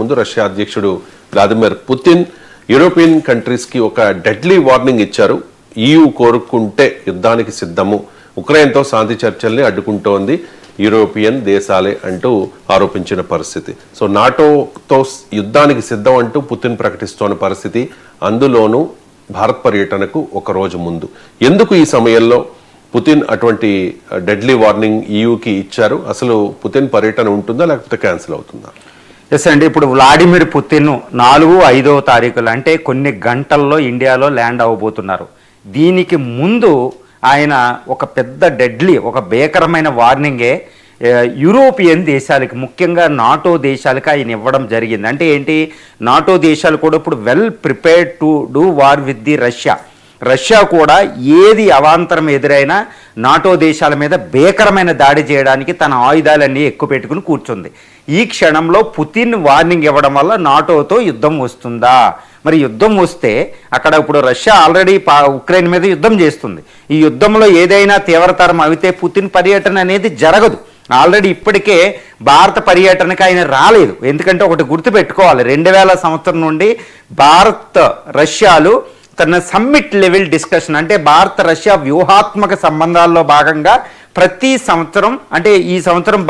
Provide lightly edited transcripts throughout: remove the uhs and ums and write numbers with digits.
ముందు రష్యా అధ్యక్షుడు Vladimir Putin European countries కి ఒక డెడ్లీ వార్నింగ్ ఇచ్చారు. EU కోరుకుంటే యుద్ధానికి సిద్ధము, ఉక్రెయిన్తో శాంతి చర్చల్ని అడ్డుకుంటోంది యూరోపియన్ దేశాలే అంటూ ఆరోపించిన పరిస్థితి. సో నాటోతో యుద్ధానికి సిద్ధం అంటూ పుతిన్ ప్రకటిస్తోన్న పరిస్థితి, అందులోనూ భారత్ పర్యటనకు ఒక రోజు ముందు. ఎందుకు ఈ సమయంలో పుతిన్ అటువంటి డెడ్లీ వార్నింగ్ EUకి ఇచ్చారు? అసలు పుతిన్ పర్యటన ఉంటుందా లేకపోతే క్యాన్సిల్ అవుతుందా? ఎస్ అండి, ఇప్పుడు వ్లాడిమిర్ పుతిన్ 4-5 తారీఖులు అంటే కొన్ని గంటల్లో ఇండియాలో ల్యాండ్ అవ్వబోతున్నారు. దీనికి ముందు ఆయన ఒక పెద్ద డెడ్లీ, ఒక భీకరమైన వార్నింగే యూరోపియన్ దేశాలకి, ముఖ్యంగా నాటో దేశాలకి ఆయన ఇవ్వడం జరిగింది. అంటే ఏంటి, నాటో దేశాలు కూడా ఇప్పుడు well prepared to do war with the Russia కూడా ఏది అవాంతరం ఎదురైనా నాటో దేశాల మీద భీకరమైన దాడి చేయడానికి తన ఆయుధాలన్నీ ఎక్కువ పెట్టుకుని కూర్చుంది. ఈ క్షణంలో పుతిన్ వార్నింగ్ ఇవ్వడం వల్ల నాటోతో యుద్ధం వస్తుందా? మరి యుద్ధం వస్తే అక్కడ ఇప్పుడు రష్యా ఆల్రెడీ ఉక్రెయిన్ మీద యుద్ధం చేస్తుంది. ఈ యుద్ధంలో ఏదైనా తీవ్రతరం అయితే పుతిన్ పర్యటన అనేది జరగదు. ఆల్రెడీ ఇప్పటికే భారత పర్యటనకు ఆయన రాలేదు. ఎందుకంటే ఒకటి గుర్తుపెట్టుకోవాలి, 2000 సంవత్సరం నుండి భారత్ రష్యాలు తన సమ్మిట్ లెవెల్ డిస్కషన్, అంటే భారత రష్యా వ్యూహాత్మక సంబంధాల్లో భాగంగా ప్రతి సంవత్సరం, అంటే ఈ సంవత్సరం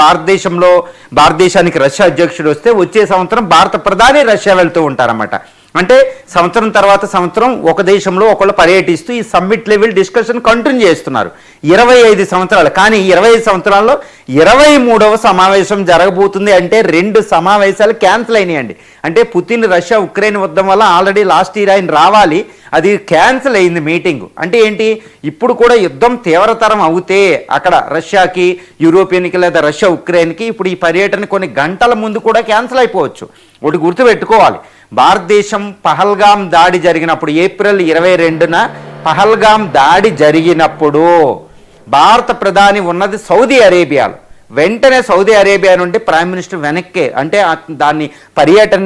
భారతదేశానికి రష్యా అధ్యక్షుడు వస్తే వచ్చే సంవత్సరం భారత ప్రధాని రష్యా వెళ్తూ ఉంటారన్నమాట. అంటే సంవత్సరం తర్వాత సంవత్సరం ఒక దేశంలో ఒకళ్ళు పర్యటిస్తూ ఈ సమ్మిట్ లెవెల్ డిస్కషన్ కంటిన్యూ చేస్తున్నారు 25 సంవత్సరాలు. కానీ 25 సంవత్సరాల్లో 23వ సమావేశం జరగబోతుంది. అంటే 2 సమావేశాలు క్యాన్సిల్ అయినాయండి. అంటే పుతిన్ రష్యా ఉక్రెయిన్ యుద్ధం వల్ల ఆల్రెడీ లాస్ట్ ఇయర్ ఆయన రావాలి, అది క్యాన్సిల్ అయింది మీటింగ్. అంటే ఏంటి, ఇప్పుడు కూడా యుద్ధం తీవ్రతరం అవుతే అక్కడ రష్యాకి, యూరోపియన్కి లేదా రష్యా ఉక్రెయిన్కి ఇప్పుడు ఈ పర్యటన కొన్ని గంటల ముందు కూడా క్యాన్సిల్ అయిపోవచ్చు. ఒకటి గుర్తుపెట్టుకోవాలి, భారతదేశం పహల్గాం దాడి జరిగినప్పుడు ఏప్రిల్ 22న పహల్గాం దాడి జరిగినప్పుడు భారత ప్రధాని ఉన్నది సౌదీ అరేబియాలో. వెంటనే సౌదీ అరేబియా నుండి ప్రైమ్ మినిస్టర్ వెనక్కే, అంటే దాన్ని పర్యటన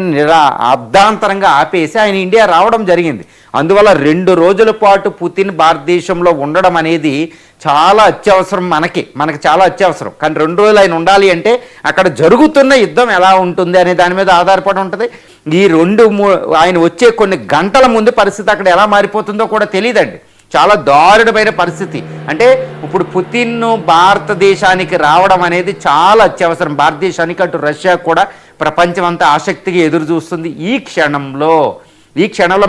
అర్ధాంతరంగా ఆపేసి ఆయన ఇండియా రావడం జరిగింది. అందువల్ల 2 రోజుల పాటు పుతిన్ భారతదేశంలో ఉండడం అనేది చాలా అత్యవసరం, మనకి చాలా అత్యవసరం. కానీ 2 రోజులు ఆయన ఉండాలి అంటే అక్కడ జరుగుతున్న యుద్ధం ఎలా ఉంటుంది అనే దాని మీద ఆధారపడి ఉంటుంది. ఈ ఆయన వచ్చే కొన్ని గంటల ముందు పరిస్థితి అక్కడ ఎలా మారిపోతుందో కూడా తెలియదండి. చాలా దారుణమైన పరిస్థితి. అంటే ఇప్పుడు పుతిన్ భారతదేశానికి రావడం అనేది చాలా అత్యవసరం భారతదేశానికి, అటు రష్యా కూడా ప్రపంచం అంతా ఆసక్తిగా ఎదురు చూస్తుంది. ఈ క్షణంలో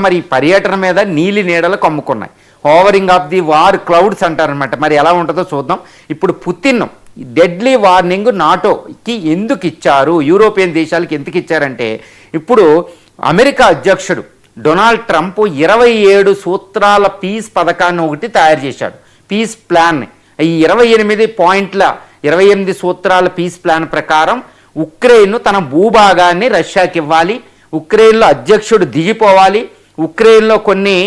మరి ఈ పర్యటన మీద నీలి నీడలు కమ్ముకున్నాయి. Hovering of the war clouds అంటారనమాట. మరి ఎలా ఉంటుందో చూద్దాం. ఇప్పుడు పుతిన్ డెడ్లీ వార్నింగ్ నాటోకి ఎందుకు ఇచ్చారు, యూరోపియన్ దేశాలకు ఎందుకు ఇచ్చారంటే, ఇప్పుడు అమెరికా అధ్యక్షుడు డొనాల్డ్ ట్రంప్ 27 సూత్రాల పీస్ పథకాన్ని ఒకటి తయారు చేశాడు, పీస్ ప్లాన్. ఈ 28 సూత్రాల పీస్ ప్లాన్ ప్రకారం ఉక్రెయిన్ తన భూభాగాన్ని రష్యాకి ఇవ్వాలి, ఉక్రెయిన్లో అధ్యక్షుడు దిగిపోవాలి, ఉక్రెయిన్లో కొన్ని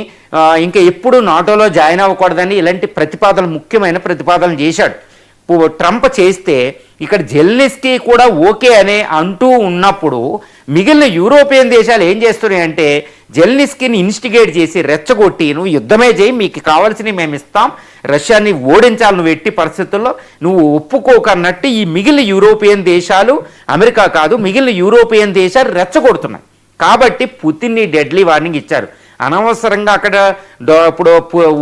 ఇంకా ఎప్పుడు నాటోలో జాయిన్ అవ్వకూడదని ఇలాంటి ముఖ్యమైన ప్రతిపాదనలు చేశాడు ట్రంప్. చేస్తే ఇక్కడ జెల్నిస్కీ కూడా ఓకే అనే అంటూ ఉన్నప్పుడు మిగిలిన యూరోపియన్ దేశాలు ఏం చేస్తున్నాయంటే జెల్నిస్కీని ఇన్స్టిగేట్ చేసి రెచ్చగొట్టి, నువ్వు యుద్ధమే చేయి, మీకు కావాల్సినవి మేము ఇస్తాం, రష్యాని ఓడించాలి, నువ్వు ఎట్టి పరిస్థితుల్లో నువ్వు ఒప్పుకోకన్నట్టు ఈ మిగిలిన యూరోపియన్ దేశాలు, అమెరికా కాదు మిగిలిన యూరోపియన్ దేశాలు రెచ్చగొడుతున్నాయి. కాబట్టి పుతిన్ని డెడ్లీ వార్నింగ్ ఇచ్చారు. అనవసరంగా అక్కడ ఇప్పుడు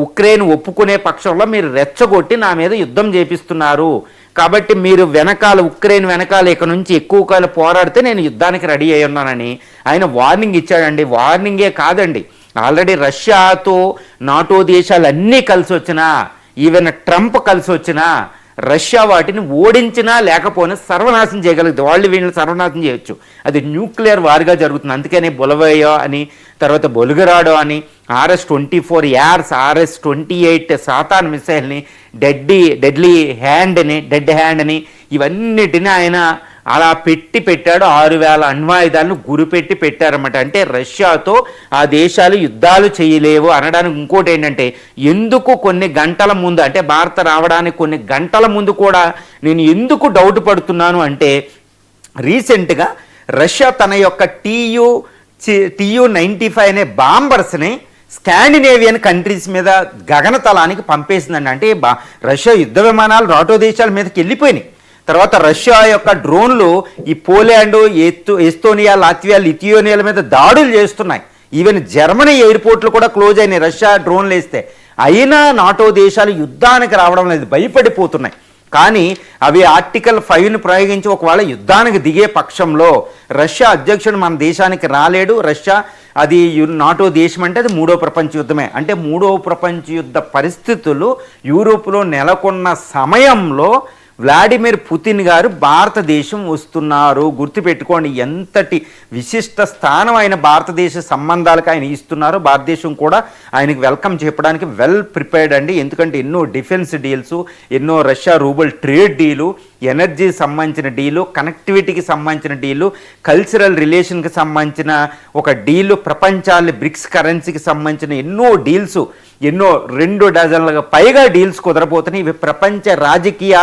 ఉక్రెయిన్ ఒప్పుకునే పక్షంలో మీరు రెచ్చగొట్టి నా మీద యుద్ధం చేపిస్తున్నారు, కాబట్టి మీరు ఉక్రెయిన్ వెనకాల ఇక నుంచి ఎక్కువ కాలం పోరాడితే నేను యుద్ధానికి రెడీ అయి ఉన్నానని ఆయన వార్నింగ్ ఇచ్చాడండి. వార్నింగే కాదండి, ఆల్రెడీ రష్యాతో నాటో దేశాలు అన్నీ కలిసి వచ్చినా, ఈవెన్ ట్రంప్ కలిసి వచ్చినా రష్యా వాటిని ఓడించినా లేకపోయినా సర్వనాశనం చేయగలుగుతుంది. వాళ్ళు వీళ్ళని సర్వనాశనం చేయొచ్చు. అది న్యూక్లియర్ వార్గా జరుగుతుంది. అందుకనే బొలవయో అని, తర్వాత బొలుగరాడో అని, RS-24 యార్స్, RS-28 సాతాన్ మిసైల్ని, డెడ్ హ్యాండ్ అని ఇవన్నిటిని ఆయన అలా పెట్టాడు. 6000 అణ్వాయుధాలను గురిపెట్టి పెట్టారన్నమాట. అంటే రష్యాతో ఆ దేశాలు యుద్ధాలు చేయలేవు అనడానికి ఇంకోటి ఏంటంటే, ఎందుకు కొన్ని గంటల ముందు, అంటే భారత రావడానికి కొన్ని గంటల ముందు కూడా నేను ఎందుకు డౌట్ పడుతున్నాను అంటే, రీసెంట్గా రష్యా తన యొక్క TU-95 అనే బాంబర్స్ని స్కాండినేవియన్ కంట్రీస్ మీద గగనతలానికి పంపేసిందండి. అంటే రష్యా యుద్ధ విమానాలు నాటో దేశాల మీదకి వెళ్ళిపోయినాయి. తర్వాత రష్యా యొక్క డ్రోన్లు ఈ పోలాండ్, ఎస్తోనియా, లాత్వియా, లిథియోనియాల మీద దాడులు చేస్తున్నాయి. ఈవెన్ జర్మనీ ఎయిర్పోర్ట్లు కూడా క్లోజ్ అయినాయి రష్యా డ్రోన్లు వేస్తే. అయినా నాటో దేశాలు యుద్ధానికి రావడం లేదు, భయపడిపోతున్నాయి. కానీ అవి ఆర్టికల్ 5ని ప్రయోగించి ఒకవేళ యుద్ధానికి దిగే పక్షంలో రష్యా అధ్యక్షుడు మన దేశానికి రాలేడు. రష్యా అది నాటో దేశం అంటే అది 3వ ప్రపంచ యుద్ధమే. అంటే 3వ ప్రపంచ యుద్ధ పరిస్థితులు యూరోప్లో నెలకొన్న సమయంలో వ్లాడిమిర్ పుతిన్ గారు భారతదేశం వస్తున్నారు. గుర్తుపెట్టుకోండి, ఎంతటి విశిష్ట స్థానం ఆయన భారతదేశ సంబంధాలకు ఆయన ఇస్తున్నారు. భారతదేశం కూడా ఆయనకి వెల్కమ్ చెప్పడానికి వెల్ ప్రిపేర్డ్ అండి. ఎందుకంటే ఎన్నో డిఫెన్స్ డీల్స్, ఎన్నో Russia rouble trade deal, energy సంబంధించిన డీలు, కనెక్టివిటీకి సంబంధించిన డీలు, కల్చరల్ రిలేషన్కి సంబంధించిన ఒక డీలు, ప్రపంచాన్ని బ్రిక్స్ కరెన్సీకి సంబంధించిన ఎన్నో డీల్స్, ఎన్నో 2 డజన్లకు పైగా డీల్స్ కుదరబోతున్నాయి. ఇవి ప్రపంచ రాజకీయ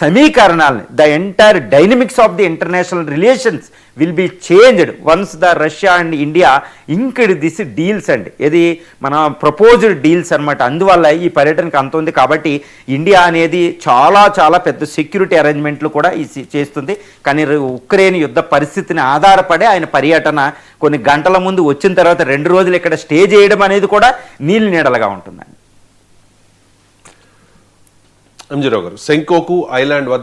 సమీకరణాలని, the entire dynamics of the international relations will be changed once the Russia and India inked this deals అండి. ఇది మన ప్రపోజ్డ్ డీల్స్ అనమాట. అందువల్ల ఈ పర్యటనకు అంత ఉంది. కాబట్టి ఇండియా అనేది చాలా చాలా పెద్ద సెక్యూరిటీ అరేంజ్మెంట్లు కూడా చేస్తుంది. కానీ ఉక్రెయిన్ యుద్ధ పరిస్థితిని ఆధారపడి ఆయన పర్యటన కొన్ని గంటల ముందు వచ్చిన తర్వాత 2 రోజులు ఇక్కడ స్టే చేయడం అనేది కూడా నీళ్ళు నీడలుగా ఉంటుందండి. ఎంజీరావు గారు, సెంకోకు ఐలాండ్ వద్ద